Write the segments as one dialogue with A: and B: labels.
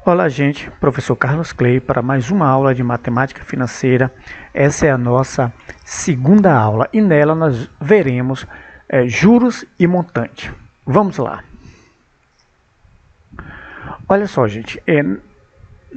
A: Olá, gente. Professor Carlos Clay para mais uma aula de matemática financeira. Essa é a nossa segunda aula e nela nós veremos juros e montante. Vamos lá. Olha só, gente.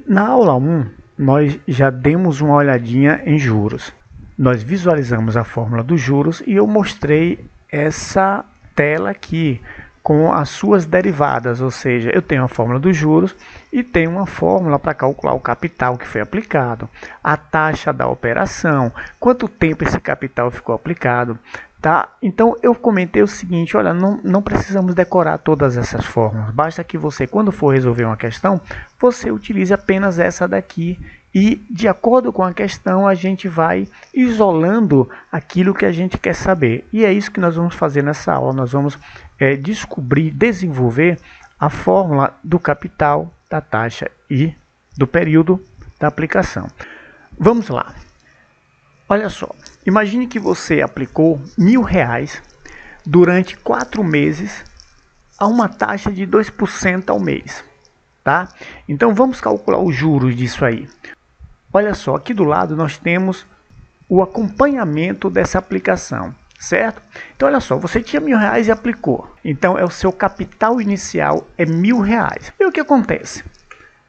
A: Na aula 1, nós já demos uma olhadinha em juros. Nós visualizamos a fórmula dos juros e eu mostrei essa tela aqui com as suas derivadas, ou seja, eu tenho a fórmula dos juros e tenho uma fórmula para calcular o capital que foi aplicado, a taxa da operação, quanto tempo esse capital ficou aplicado, tá? Então eu comentei o seguinte, olha, não precisamos decorar todas essas fórmulas, basta que você, quando for resolver uma questão, você utilize apenas essa daqui e, de acordo com a questão, a gente vai isolando aquilo que a gente quer saber. E é isso que nós vamos fazer nessa aula. Nós vamos descobrir, desenvolver a fórmula do capital, da taxa e do período da aplicação. Vamos lá. Olha só, imagine que você aplicou R$1.000 durante 4 meses a uma taxa de 2% ao mês. Tá? Então vamos calcular os juros disso aí. Olha só, aqui do lado nós temos o acompanhamento dessa aplicação, certo? Então olha só, você tinha R$1.000 e aplicou. Então o seu capital inicial é R$1.000. E o que acontece?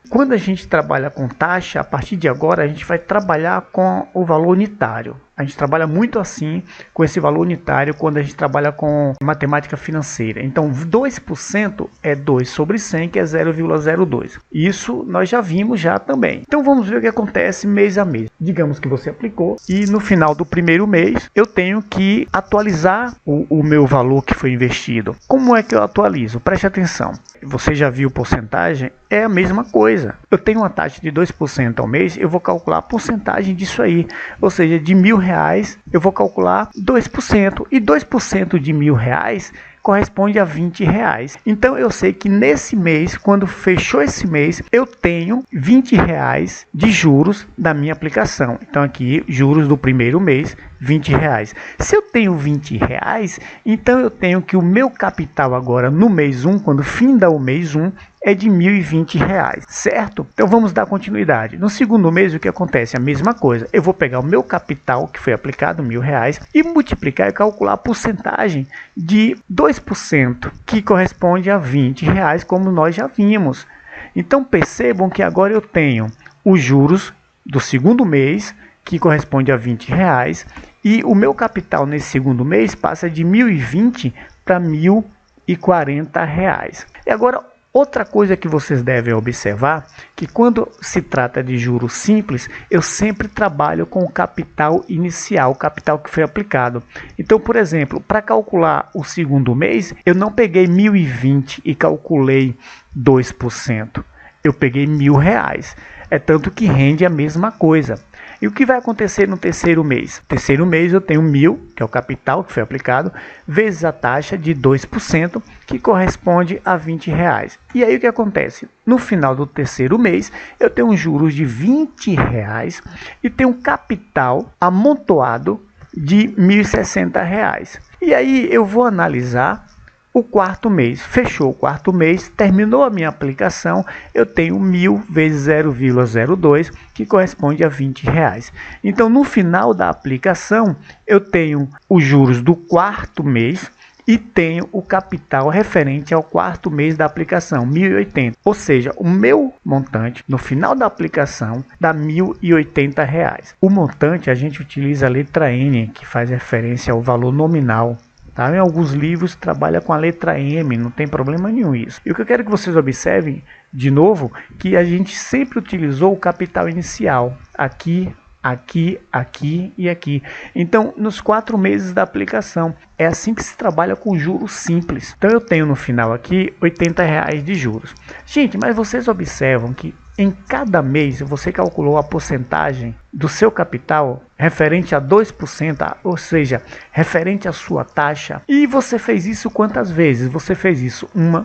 A: Quando a gente trabalha com taxa, a partir de agora a gente vai trabalhar com o valor unitário. A gente trabalha muito assim com esse valor unitário quando a gente trabalha com matemática financeira. Então 2% é 2 sobre 100, que é 0,02. Isso nós já vimos já também. Então vamos ver o que acontece mês a mês. Digamos que você aplicou e no final do primeiro mês eu tenho que atualizar o meu valor que foi investido. Como é que eu atualizo? Preste atenção. Você já viu porcentagem? É a mesma coisa. Eu tenho uma taxa de 2% ao mês, eu vou calcular a porcentagem disso aí. Ou seja, de R$1.000 eu vou calcular 2%. E 2% de R$1.000 corresponde a R$20. Então eu sei que nesse mês, quando fechou esse mês, eu tenho R$20 de juros da minha aplicação. Então aqui, juros do primeiro mês, R$20. Se eu tenho R$20, então eu tenho que o meu capital agora no mês 1, quando finda o mês 1, é de R$1.020, certo? Então vamos dar continuidade. No segundo mês o que acontece? A mesma coisa. Eu vou pegar o meu capital que foi aplicado, R$1.000, e multiplicar e calcular a porcentagem de 2%, que corresponde a R$20, como nós já vimos. Então percebam que agora eu tenho os juros do segundo mês, que corresponde a R$20, e o meu capital nesse segundo mês passa de R$1.020 para R$1.040. E agora, outra coisa que vocês devem observar, que quando se trata de juros simples, eu sempre trabalho com o capital inicial, o capital que foi aplicado. Então, por exemplo, para calcular o segundo mês, eu não peguei R$1.020 e calculei 2%. Eu peguei R$1.000. É tanto que rende a mesma coisa. E o que vai acontecer no terceiro mês? No terceiro mês eu tenho 1.000, que é o capital que foi aplicado, vezes a taxa de 2%, que corresponde a R$20. E aí o que acontece? No final do terceiro mês, eu tenho juros de R$20 e tenho um capital amontoado de R$1.060. E aí eu vou analisar o quarto mês. Fechou o quarto mês, terminou a minha aplicação, eu tenho 1.000 vezes 0,02, que corresponde a R$20. Então, no final da aplicação, eu tenho os juros do quarto mês e tenho o capital referente ao quarto mês da aplicação, R$1.080. Ou seja, o meu montante no final da aplicação dá R$1.080. O montante a gente utiliza a letra N, que faz referência ao valor nominal. Tá? Em alguns livros trabalha com a letra M, não tem problema nenhum isso. E o que eu quero que vocês observem, de novo, que a gente sempre utilizou o capital inicial. Aqui, aqui, aqui e aqui. Então, nos 4 meses da aplicação, é assim que se trabalha com juros simples. Então, eu tenho no final aqui R$80 de juros. Gente, mas vocês observam que em cada mês você calculou a porcentagem do seu capital referente a 2%, ou seja, referente à sua taxa. E você fez isso quantas vezes? Você fez isso 1,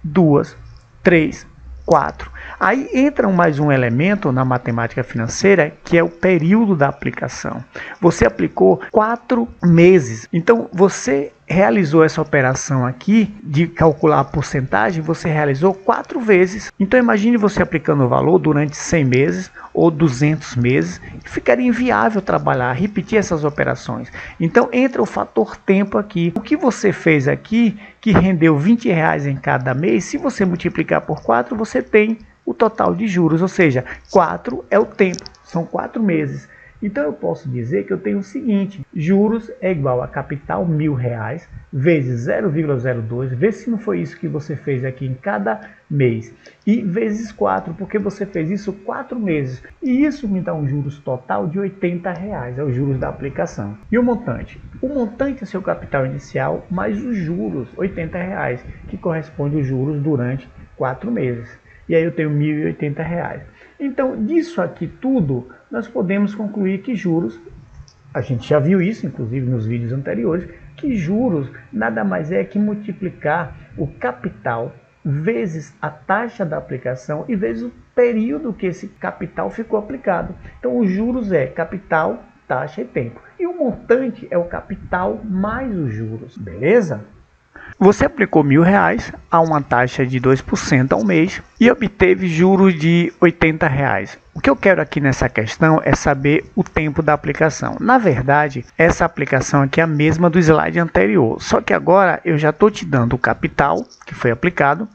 A: 2, 3, 4. Aí entra mais um elemento na matemática financeira, que é o período da aplicação. Você aplicou 4 meses. Então, você realizou essa operação aqui de calcular a porcentagem, você realizou 4 vezes. Então imagine você aplicando o valor durante 100 meses ou 200 meses, ficaria inviável trabalhar, repetir essas operações. Então entra o fator tempo aqui. O que você fez aqui, que rendeu R$20 em cada mês, se você multiplicar por 4, você tem o total de juros, ou seja, 4 é o tempo, são 4 meses. Então eu posso dizer que eu tenho o seguinte: juros é igual a capital R$1.000 vezes 0,02, vê se não foi isso que você fez aqui em cada mês, e vezes 4, porque você fez isso 4 meses, e isso me dá um juros total de R$80, é os juros da aplicação. E o montante? O montante é seu capital inicial mais os juros, R$80, que corresponde aos juros durante 4 meses. E aí eu tenho R$1.080. Então, disso aqui tudo, nós podemos concluir que juros, a gente já viu isso, inclusive nos vídeos anteriores, que juros nada mais é que multiplicar o capital vezes a taxa da aplicação e vezes o período que esse capital ficou aplicado. Então, os juros é capital, taxa e tempo. E o montante é o capital mais os juros, beleza? Você aplicou R$1.000 a uma taxa de 2% ao mês e obteve juros de R$80. O que eu quero aqui nessa questão é saber o tempo da aplicação. Na verdade, essa aplicação aqui é a mesma do slide anterior, só que agora eu já estou te dando o capital que foi aplicado,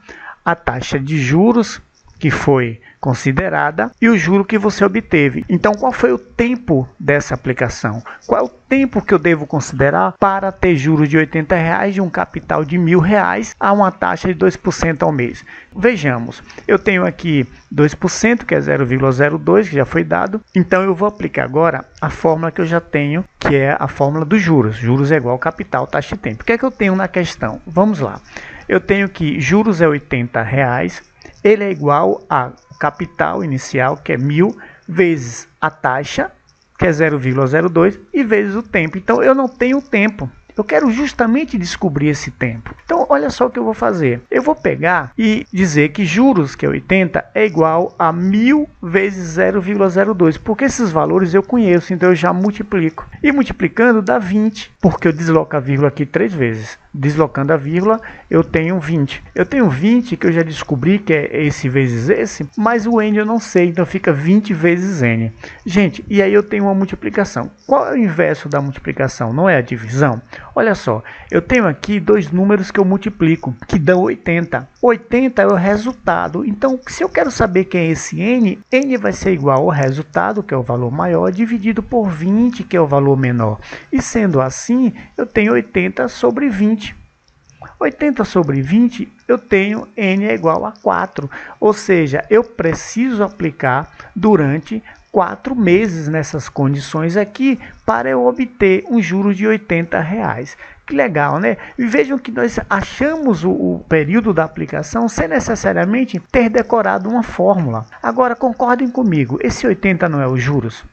A: a taxa de juros que foi considerada e o juro que você obteve. Então, qual foi o tempo dessa aplicação? Qual é o tempo que eu devo considerar para ter juros de R$80 de um capital de R$1.000 a uma taxa de 2% ao mês? Vejamos, eu tenho aqui 2%, que é 0,02, que já foi dado. Então, eu vou aplicar agora a fórmula que eu já tenho, que é a fórmula dos juros. Juros é igual capital, taxa e tempo. O que é que eu tenho na questão? Vamos lá. Eu tenho que juros é R$80, ele é igual a capital inicial, que é 1.000, vezes a taxa, que é 0,02, e vezes o tempo. Então, eu não tenho tempo. Eu quero justamente descobrir esse tempo. Então, olha só o que eu vou fazer. Eu vou pegar e dizer que juros, que é 80, é igual a 1.000 vezes 0,02. Porque esses valores eu conheço, então eu já multiplico. E multiplicando dá 20, porque eu desloco a vírgula aqui 3 vezes. Deslocando a vírgula, eu tenho 20. Eu tenho 20 que eu já descobri que é esse vezes esse, mas o n eu não sei, então fica 20 vezes n. Gente, e aí eu tenho uma multiplicação. Qual é o inverso da multiplicação? Não é a divisão? Olha só, eu tenho aqui dois números que eu multiplico, que dão 80. 80 é o resultado. Então, se eu quero saber quem é esse n, n vai ser igual ao resultado, que é o valor maior, dividido por 20, que é o valor menor. E sendo assim, eu tenho 80 sobre 20. 80 sobre 20, eu tenho n é igual a 4. Ou seja, eu preciso aplicar durante 4 meses nessas condições aqui para eu obter um juro de R$80. Que legal, né? E vejam que nós achamos o período da aplicação sem necessariamente ter decorado uma fórmula. Agora, concordem comigo, esse 80 não é os juros?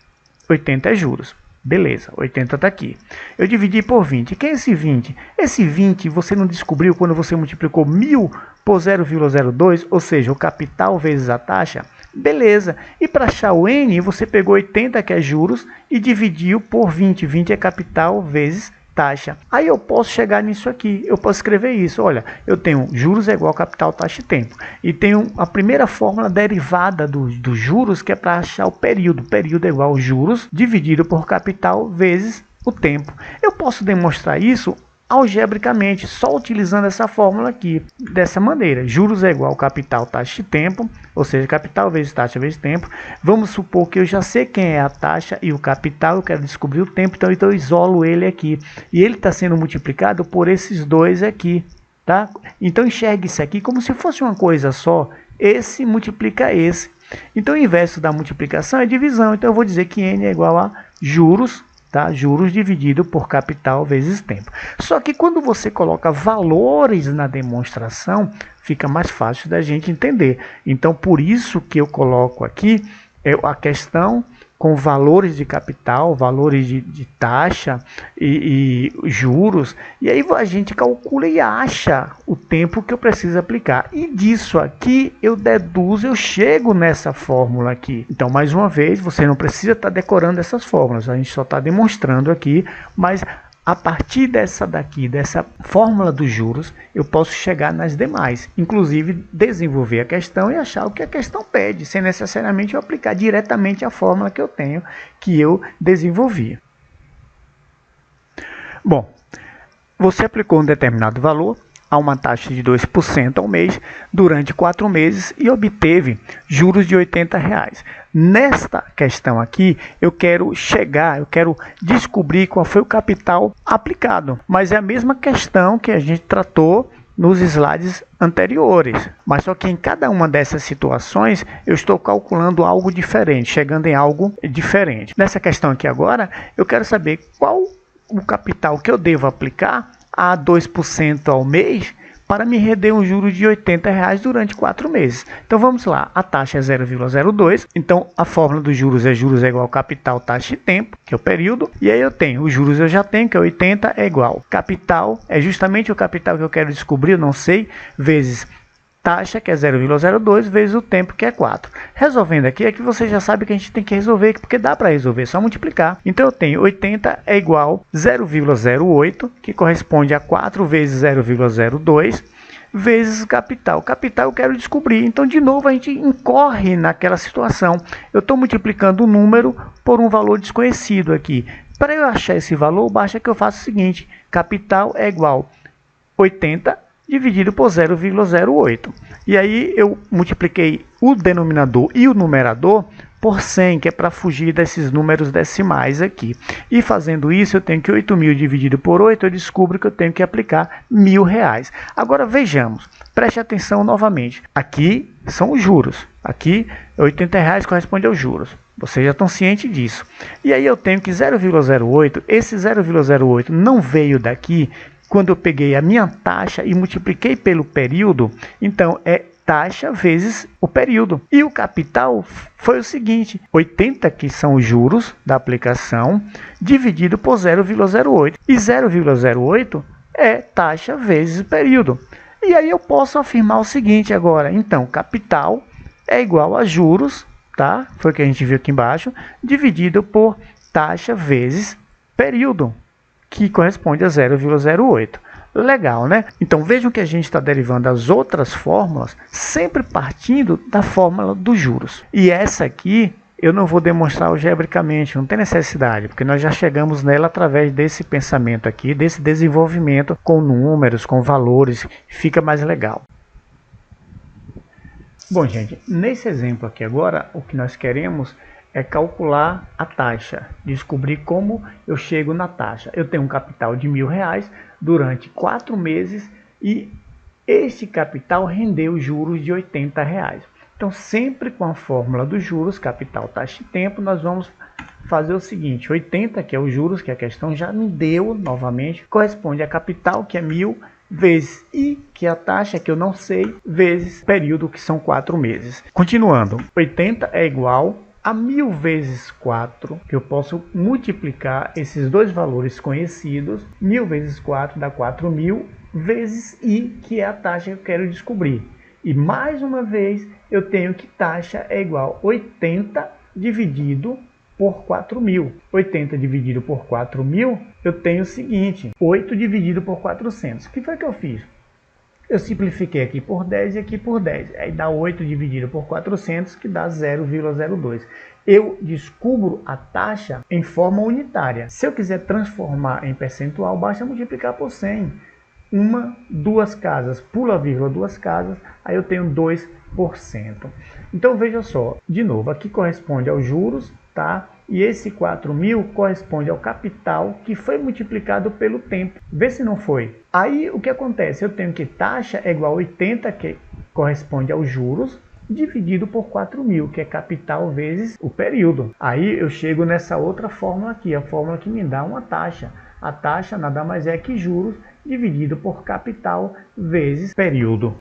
A: 80 é juros. Beleza, 80 está aqui. Eu dividi por 20. Quem é esse 20? Esse 20 você não descobriu quando você multiplicou 1.000 por 0,02, ou seja, o capital vezes a taxa? Beleza. E para achar o n, você pegou 80, que é juros, e dividiu por 20. 20 é capital vezes taxa. Aí eu posso chegar nisso aqui, eu posso escrever isso, olha, eu tenho juros é igual a capital, taxa e tempo. E tenho a primeira fórmula derivada dos juros, que é para achar o período. Período é igual a juros dividido por capital vezes o tempo. Eu posso demonstrar isso algebricamente, só utilizando essa fórmula aqui, dessa maneira. Juros é igual a capital, taxa e tempo, ou seja, capital vezes taxa vezes tempo. Vamos supor que eu já sei quem é a taxa e o capital, eu quero descobrir o tempo, então eu isolo ele aqui. E ele está sendo multiplicado por esses dois aqui, tá? Então enxergue isso aqui como se fosse uma coisa só, esse multiplica esse. Então o inverso da multiplicação é divisão, então eu vou dizer que n é igual a juros, tá? Juros dividido por capital vezes tempo. Só que quando você coloca valores na demonstração, fica mais fácil da gente entender. Então, por isso que eu coloco aqui a questão com valores de capital, valores de taxa e juros. E aí a gente calcula e acha o tempo que eu preciso aplicar. E disso aqui eu deduzo, eu chego nessa fórmula aqui. Então, mais uma vez, você não precisa estar decorando essas fórmulas. A gente só está demonstrando aqui, mas A partir dessa fórmula dos juros, eu posso chegar nas demais, inclusive desenvolver a questão e achar o que a questão pede, sem necessariamente eu aplicar diretamente a fórmula que eu tenho, que eu desenvolvi. Bom, você aplicou um determinado valor a uma taxa de 2% ao mês durante 4 meses e obteve juros de R$80. Nesta questão aqui, eu quero descobrir qual foi o capital aplicado. Mas é a mesma questão que a gente tratou nos slides anteriores. Mas só que em cada uma dessas situações, eu estou calculando algo diferente, chegando em algo diferente. Nessa questão aqui agora, eu quero saber qual o capital que eu devo aplicar a 2% ao mês para me render um juro de R$80 durante 4 meses. Então vamos lá, a taxa é 0,02, então a fórmula dos juros é igual ao capital, taxa e tempo, que é o período, e aí eu tenho, os juros eu já tenho, que é 80, é igual. Capital é justamente o capital que eu quero descobrir, eu não sei, vezes taxa, que é 0,02, vezes o tempo, que é 4. Resolvendo aqui, é que você já sabe que a gente tem que resolver, porque dá para resolver, só multiplicar. Então eu tenho 80 é igual a 0,08, que corresponde a 4 vezes 0,02, vezes capital. Capital eu quero descobrir, então de novo a gente incorre naquela situação. Eu estou multiplicando o número por um valor desconhecido aqui. Para eu achar esse valor, basta que eu faça o seguinte, capital é igual a 80 dividido por 0,08. E aí eu multipliquei o denominador e o numerador por 100, que é para fugir desses números decimais aqui. E fazendo isso, eu tenho que 8.000 dividido por 8, eu descubro que eu tenho que aplicar R$1.000. Agora vejamos, preste atenção novamente. Aqui são os juros. Aqui, R$80 corresponde aos juros. Vocês já estão cientes disso. E aí eu tenho que 0,08, esse 0,08 não veio daqui. Quando eu peguei a minha taxa e multipliquei pelo período, então é taxa vezes o período. E o capital foi o seguinte, 80, que são os juros da aplicação, dividido por 0,08. E 0,08 é taxa vezes o período. E aí eu posso afirmar o seguinte agora, então, capital é igual a juros, tá? Foi o que a gente viu aqui embaixo, dividido por taxa vezes período, que corresponde a 0,08. Legal, né? Então vejam que a gente está derivando as outras fórmulas sempre partindo da fórmula dos juros. E essa aqui eu não vou demonstrar algebricamente, não tem necessidade, porque nós já chegamos nela através desse pensamento aqui, desse desenvolvimento com números, com valores, fica mais legal. Bom, gente, nesse exemplo aqui agora, o que nós queremos é calcular a taxa, descobrir como eu chego na taxa. Eu tenho um capital de R$1.000 durante 4 meses e este capital rendeu juros de R$80. Então, sempre com a fórmula dos juros, capital, taxa e tempo, nós vamos fazer o seguinte, 80, que é os juros, que a questão já me deu novamente, corresponde a capital, que é 1.000, vezes I, que é a taxa, que eu não sei, vezes período, que são 4 meses. Continuando, 80 é igual a 1.000 vezes 4, que eu posso multiplicar esses dois valores conhecidos. 1.000 vezes 4 dá 4.000, vezes I, que é a taxa que eu quero descobrir. E mais uma vez, eu tenho que taxa é igual a 80 dividido por 4.000. 80 dividido por 4.000, eu tenho o seguinte, 8 dividido por 400. O que foi que eu fiz? Eu simplifiquei aqui por 10 e aqui por 10. Aí dá 8 dividido por 400, que dá 0,02. Eu descubro a taxa em forma unitária. Se eu quiser transformar em percentual, basta multiplicar por 100. Duas casas, pula a vírgula, 2 casas, aí eu tenho 2%. Então veja só, de novo, aqui corresponde aos juros, tá? E esse 4.000 corresponde ao capital que foi multiplicado pelo tempo. Vê se não foi. Aí o que acontece? Eu tenho que taxa é igual a 80, que corresponde aos juros, dividido por 4.000, que é capital vezes o período. Aí eu chego nessa outra fórmula aqui, a fórmula que me dá uma taxa. A taxa nada mais é que juros dividido por capital vezes período.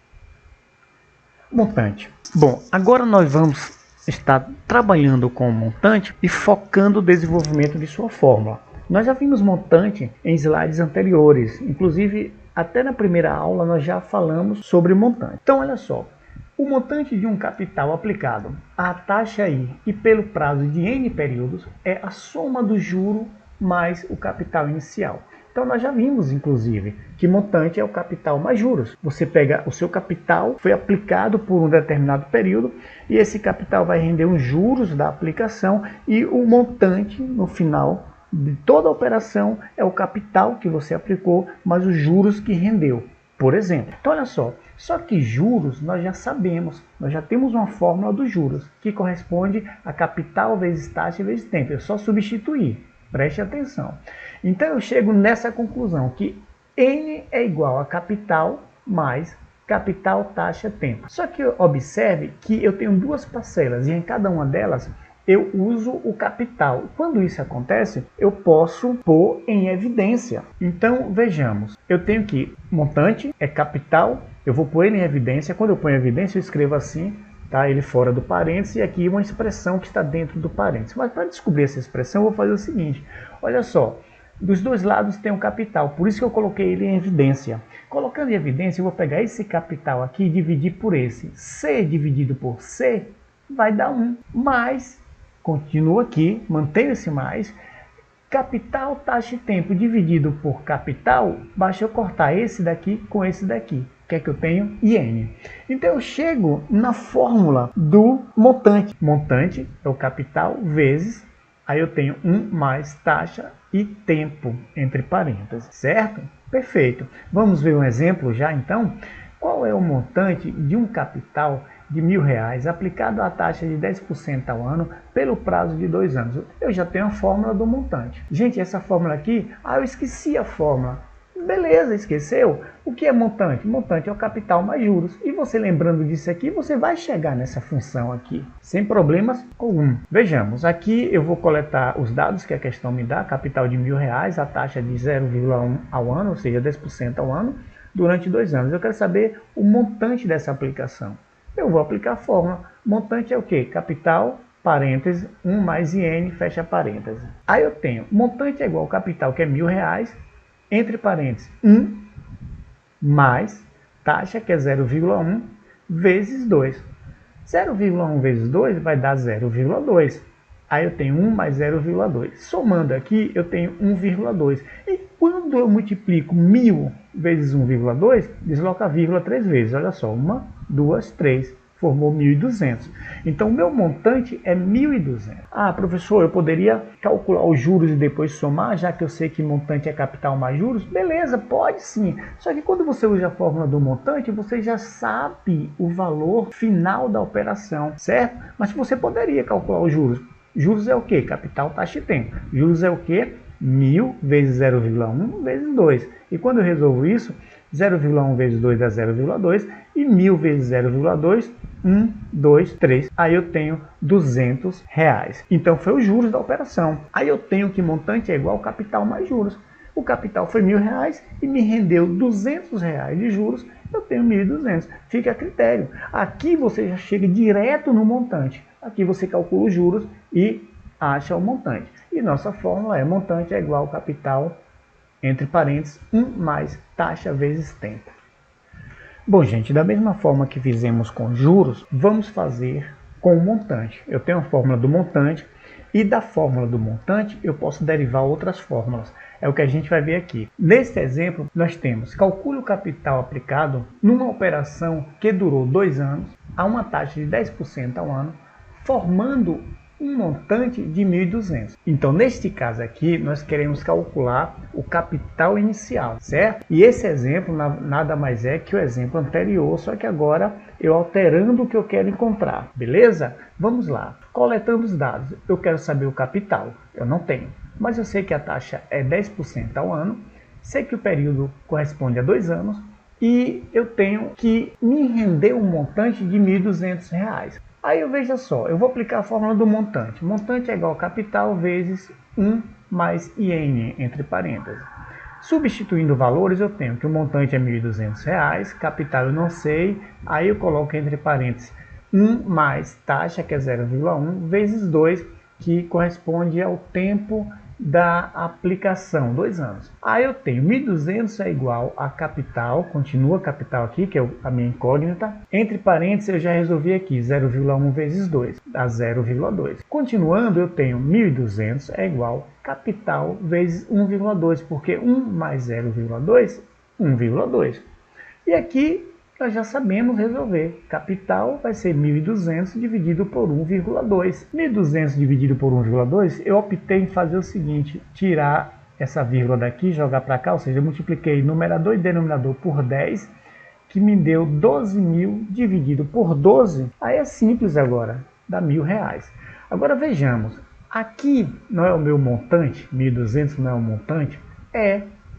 A: Montante. Bom, agora nós vamos estar trabalhando com o montante e focando o desenvolvimento de sua fórmula. Nós já vimos montante em slides anteriores, inclusive até na primeira aula nós já falamos sobre montante. Então olha só, o montante de um capital aplicado à taxa I e pelo prazo de N períodos é a soma do juro mais o capital inicial. Então nós já vimos, inclusive, que montante é o capital mais juros. Você pega o seu capital, foi aplicado por um determinado período, e esse capital vai render os juros da aplicação, e o montante, no final de toda a operação, é o capital que você aplicou, mais os juros que rendeu, por exemplo. Então olha só que juros nós já sabemos, nós já temos uma fórmula dos juros, que corresponde a capital vezes taxa vezes tempo. É só substituir, preste atenção. Então eu chego nessa conclusão, que N é igual a capital mais capital, taxa, tempo. Só que observe que eu tenho duas parcelas, e em cada uma delas eu uso o capital. Quando isso acontece, eu posso pôr em evidência. Então, vejamos. Eu tenho que montante é capital, eu vou pôr ele em evidência. Quando eu ponho em evidência, eu escrevo assim, tá? Ele fora do parênteses, e aqui uma expressão que está dentro do parênteses. Mas para descobrir essa expressão, eu vou fazer o seguinte. Olha só, dos dois lados tem um capital, por isso que eu coloquei ele em evidência. Colocando em evidência, eu vou pegar esse capital aqui e dividir por esse. C dividido por C vai dar 1, mais... Continuo aqui, mantenho esse mais. Capital, taxa e tempo dividido por capital, basta eu cortar esse daqui com esse daqui. O que é que eu tenho? IN. Então eu chego na fórmula do montante. Montante é o capital vezes, aí eu tenho 1 mais taxa e tempo, entre parênteses, certo? Perfeito. Vamos ver um exemplo já então? Qual é o montante de um capital de R$1.000 aplicado à taxa de 10% ao ano pelo prazo de 2 anos? Eu já tenho a fórmula do montante. Gente, essa fórmula aqui, eu esqueci a fórmula. Beleza, esqueceu? O que é montante? Montante é o capital mais juros. E você lembrando disso aqui, você vai chegar nessa função aqui, sem problemas algum. Vejamos, aqui eu vou coletar os dados que a questão me dá, capital de R$1.000, a taxa de 0,1 ao ano, ou seja, 10% ao ano, durante 2 anos. Eu quero saber o montante dessa aplicação. Eu vou aplicar a fórmula. Montante é o quê? Capital, parêntese, 1 mais IN, fecha parêntese. Aí eu tenho, montante é igual ao capital, que é R$1.000, entre parênteses, 1 mais taxa, que é 0,1, vezes 2. 0,1 vezes 2 vai dar 0,2. Aí eu tenho 1 mais 0,2. Somando aqui, eu tenho 1,2. E quando eu multiplico 1.000 vezes 1,2, desloca a vírgula 3 vezes. Olha só, 1, 2, 3. Formou 1.200. Então, o meu montante é 1.200. Ah, professor, eu poderia calcular os juros e depois somar, já que eu sei que montante é capital mais juros? Beleza, pode sim. Só que quando você usa a fórmula do montante, você já sabe o valor final da operação, certo? Mas você poderia calcular os juros. Juros é o quê? Capital, taxa e tempo. Juros é o quê? 1.000 vezes 0,1 vezes 2. E quando eu resolvo isso, 0,1 vezes 2 dá 0,2 e 1.000 vezes 0,2, 1, 2, 3. Aí eu tenho R$200. Então foi os juros da operação. Aí eu tenho que montante é igual ao capital mais juros. O capital foi R$1.000 e me rendeu R$200 de juros. Eu tenho 1.200. Fica a critério. Aqui você já chega direto no montante. Aqui você calcula os juros e acha o montante. E nossa fórmula é montante é igual ao capital, entre parênteses, 1 mais taxa vezes tempo. Bom, gente, da mesma forma que fizemos com juros, vamos fazer com o montante. Eu tenho a fórmula do montante e da fórmula do montante eu posso derivar outras fórmulas. É o que a gente vai ver aqui. Nesse exemplo, nós temos calcule o capital aplicado numa operação que durou 2 anos, a uma taxa de 10% ao ano, formando um montante de 1.200. Então, neste caso aqui, nós queremos calcular o capital inicial, certo? E esse exemplo nada mais é que o exemplo anterior, só que agora eu alterando o que eu quero encontrar, beleza? Vamos lá. Coletando os dados, eu quero saber o capital, eu não tenho, mas eu sei que a taxa é 10% ao ano, sei que o período corresponde a 2 anos e eu tenho que me render um montante de R$1.200. Aí eu veja só, eu vou aplicar a fórmula do montante. Montante é igual a capital vezes 1 mais IN, entre parênteses. Substituindo valores, eu tenho que o montante é R$1.200, capital eu não sei, aí eu coloco entre parênteses 1 mais taxa, que é 0,1, vezes 2, que corresponde ao tempo da aplicação, 2 anos. Aí eu tenho 1.200 é igual a capital, continua capital aqui, que é a minha incógnita. Entre parênteses eu já resolvi aqui, 0,1 vezes 2, dá 0,2. Continuando, eu tenho 1.200 é igual a capital vezes 1,2, porque 1 mais 0,2, 1,2. E aqui nós já sabemos resolver. Capital vai ser 1.200 dividido por 1,2. 1.200 dividido por 1,2, eu optei em fazer o seguinte, tirar essa vírgula daqui, jogar para cá, ou seja, eu multipliquei numerador e denominador por 10, que me deu 12.000 dividido por 12. Aí é simples agora, dá R$1.000. Agora vejamos, aqui não é o meu montante, 1.200 não é o montante?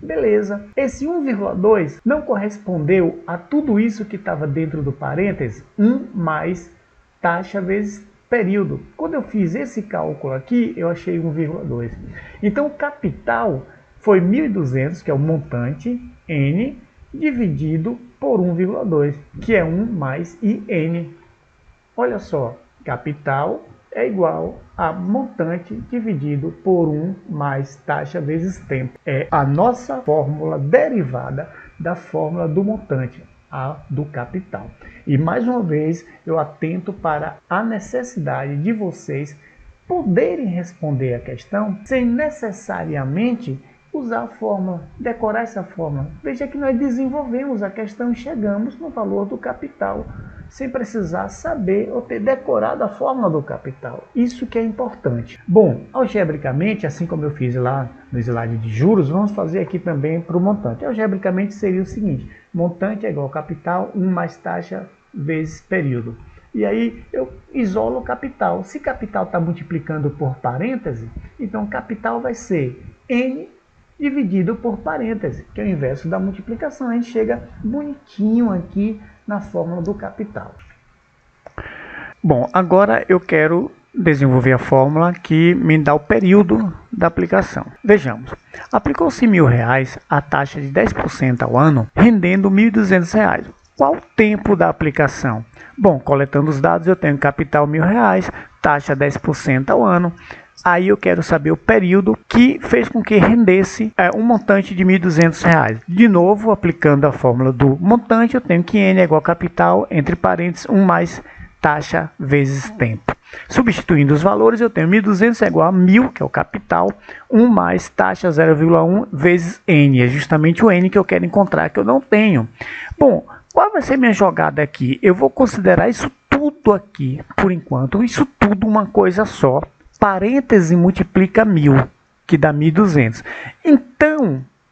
A: Beleza, esse 1,2 não correspondeu a tudo isso que estava dentro do parêntese, 1 mais taxa vezes período. Quando eu fiz esse cálculo aqui, eu achei 1,2. Então o capital foi 1.200, que é o montante, N, dividido por 1,2, que é 1 mais IN. Olha só, capital é igual a montante dividido por 1 mais taxa vezes tempo. É a nossa fórmula derivada da fórmula do montante, a do capital. E mais uma vez eu atento para a necessidade de vocês poderem responder a questão sem necessariamente usar a fórmula, decorar essa fórmula. Veja que nós desenvolvemos a questão e chegamos no valor do capital, sem precisar saber ou ter decorado a fórmula do capital. Isso que é importante. Bom, algebricamente, assim como eu fiz lá no slide de juros, vamos fazer aqui também para o montante. Algebricamente seria o seguinte, montante é igual a capital, 1 mais taxa vezes período. E aí eu isolo o capital. Se capital está multiplicando por parêntese, então capital vai ser N dividido por parêntese, que é o inverso da multiplicação. A gente chega bonitinho aqui na fórmula do capital. Bom, agora eu quero desenvolver a fórmula que me dá o período da aplicação. Vejamos, aplicou-se R$1.000 a taxa de 10% ao ano, rendendo R$1.200. Qual o tempo da aplicação? Bom, coletando os dados eu tenho capital R$1.000, taxa 10% ao ano. Aí eu quero saber o período que fez com que rendesse um montante de R$1.200. De novo, aplicando a fórmula do montante, eu tenho que N é igual a capital, entre parênteses, 1 mais taxa vezes tempo. Substituindo os valores, eu tenho 1.200 é igual a 1.000, que é o capital, 1 mais taxa 0,1 vezes N. É justamente o N que eu quero encontrar, que eu não tenho. Bom, qual vai ser minha jogada aqui? Eu vou considerar isso tudo aqui, por enquanto, isso tudo uma coisa só. Parêntese multiplica 1.000, que dá 1.200.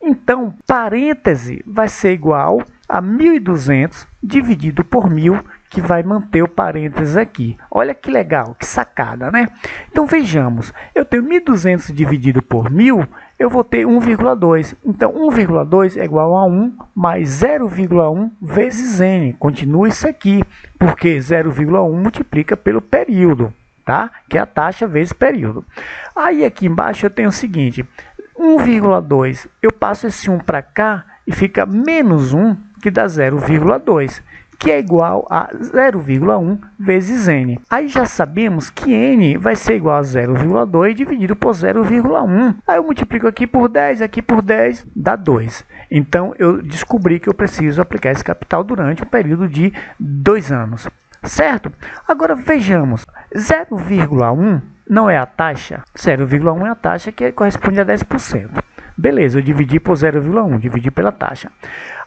A: Então, parêntese vai ser igual a 1.200 dividido por 1.000, que vai manter o parêntese aqui. Olha que legal, que sacada, né? Então, vejamos. Eu tenho 1.200 dividido por 1.000, eu vou ter 1,2. Então, 1,2 é igual a 1 mais 0,1 vezes N. Continua isso aqui, porque 0,1 multiplica pelo período. Tá? Que é a taxa vezes período. Aí aqui embaixo eu tenho o seguinte, 1,2, eu passo esse 1 para cá e fica menos 1, que dá 0,2, que é igual a 0,1 vezes N. Aí já sabemos que N vai ser igual a 0,2 dividido por 0,1. Aí eu multiplico aqui por 10, dá 2. Então eu descobri que eu preciso aplicar esse capital durante um período de 2 anos. Certo? Agora vejamos, 0,1 não é a taxa? 0,1 é a taxa que corresponde a 10%. Beleza, eu dividi por 0,1, dividi pela taxa.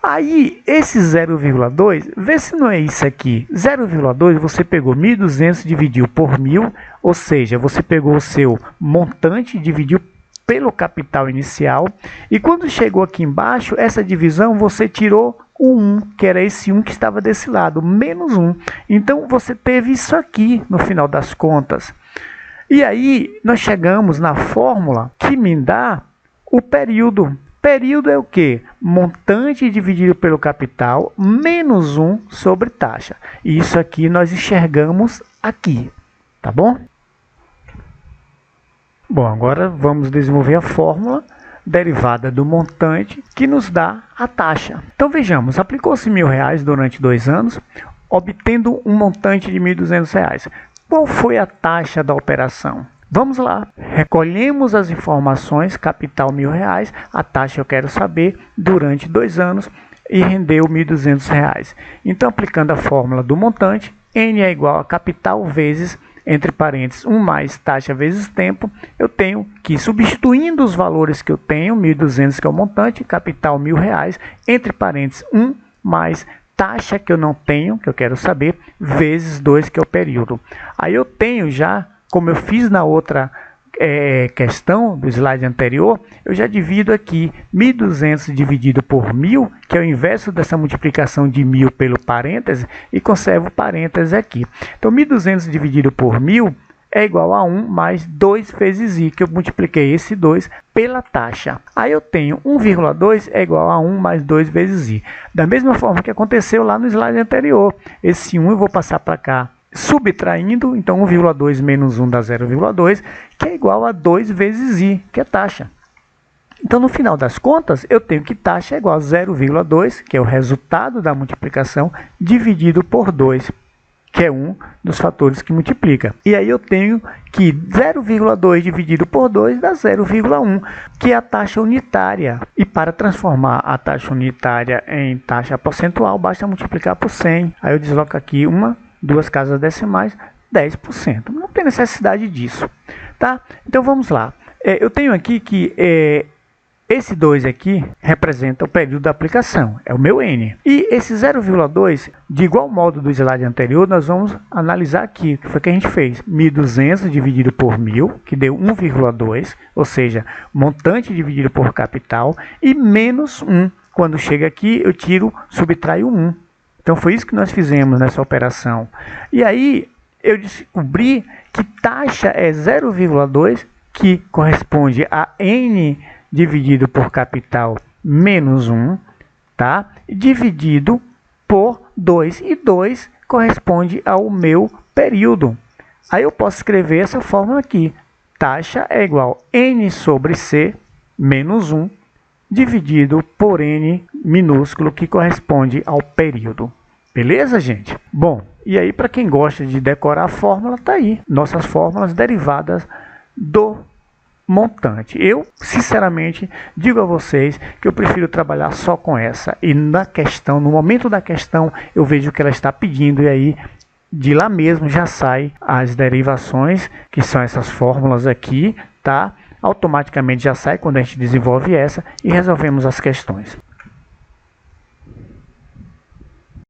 A: Aí, esse 0,2, vê se não é isso aqui. 0,2 você pegou 1.200 dividiu por 1.000, ou seja, você pegou o seu montante e dividiu pelo capital inicial. E quando chegou aqui embaixo, essa divisão você tirou o 1, que era esse 1 que estava desse lado, menos 1. Então, você teve isso aqui no final das contas. E aí, nós chegamos na fórmula que me dá o período. Período é o quê? Montante dividido pelo capital, menos 1 sobre taxa. E isso aqui nós enxergamos aqui, tá bom? Bom, agora vamos desenvolver a fórmula derivada do montante que nos dá a taxa. Então vejamos, aplicou-se R$1.000 durante 2 anos, obtendo um montante de R$1.200. Qual foi a taxa da operação? Vamos lá, recolhemos as informações, capital R$1.000, a taxa eu quero saber durante 2 anos e rendeu R$1.200. Então, aplicando a fórmula do montante, N é igual a capital vezes, entre parênteses, 1 mais taxa vezes tempo, eu tenho que, substituindo os valores que eu tenho, 1.200 que é o montante, capital R$1.000, entre parênteses, 1 mais taxa que eu não tenho, que eu quero saber, vezes 2, que é o período. Aí eu tenho já, como eu fiz na outra questão do slide anterior, eu já divido aqui 1.200 dividido por 1.000, que é o inverso dessa multiplicação de 1.000 pelo parêntese, e conservo o parêntese aqui. Então, 1.200 dividido por 1.000 é igual a 1 mais 2 vezes i, que eu multipliquei esse 2 pela taxa. Aí eu tenho 1,2 é igual a 1 mais 2 vezes i. Da mesma forma que aconteceu lá no slide anterior. Esse 1 eu vou passar para cá, subtraindo, então 1,2 menos 1 dá 0,2, que é igual a 2 vezes i, que é taxa. Então, no final das contas, eu tenho que taxa é igual a 0,2, que é o resultado da multiplicação, dividido por 2, que é um dos fatores que multiplica. E aí eu tenho que 0,2 dividido por 2 dá 0,1, que é a taxa unitária. E para transformar a taxa unitária em taxa percentual, basta multiplicar por 100. Aí eu desloco aqui 2 casas decimais, 10%. Não tem necessidade disso, tá? Então vamos lá. Eu tenho aqui que esse 2 aqui representa o período da aplicação, é o meu N. E esse 0,2, de igual modo do slide anterior, nós vamos analisar aqui, o que foi que a gente fez. 1.200 dividido por 1.000, que deu 1,2, ou seja, montante dividido por capital, e menos 1. Quando chega aqui, eu subtraio 1. Então, foi isso que nós fizemos nessa operação. E aí, eu descobri que taxa é 0,2, que corresponde a N dividido por capital menos 1, tá? Dividido por 2. E 2 corresponde ao meu período. Aí eu posso escrever essa fórmula aqui. Taxa é igual a N sobre C menos 1, dividido por N minúsculo, que corresponde ao período. Beleza, gente? Bom, e aí para quem gosta de decorar a fórmula, tá aí. Nossas fórmulas derivadas do montante. Eu, sinceramente, digo a vocês que eu prefiro trabalhar só com essa. E na questão, no momento da questão, eu vejo o que ela está pedindo e aí de lá mesmo já sai as derivações, que são essas fórmulas aqui, tá? Automaticamente já sai quando a gente desenvolve essa e resolvemos as questões.